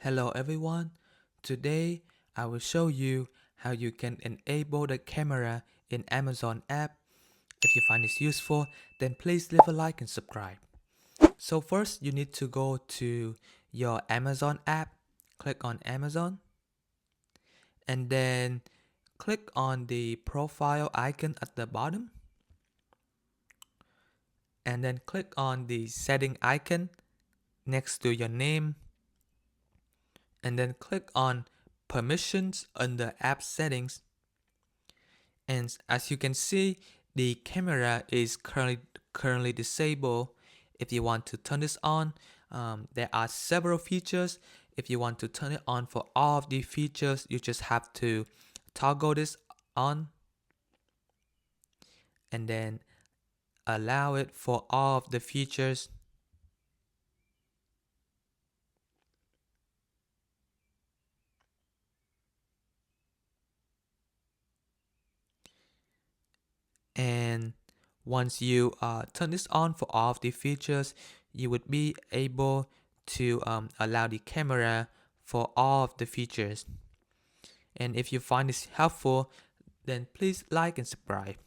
Hello everyone, today I will show you how you can enable the camera in Amazon app. If you find this useful, then please leave a like and subscribe. So first you need to go to your Amazon app, click on Amazon, and then click on the profile icon at the bottom, and then click on the setting icon next to your name, and then click on permissions under app settings. And as you can see, the camera is currently disabled. If you want to turn this on, there are several features. If you want to turn it on for all of the features, you just have to toggle this on and then allow it for all of the features. And once you turn this on for all of the features, you would be able to allow the camera for all of the features. And if you find this helpful, then please like and subscribe.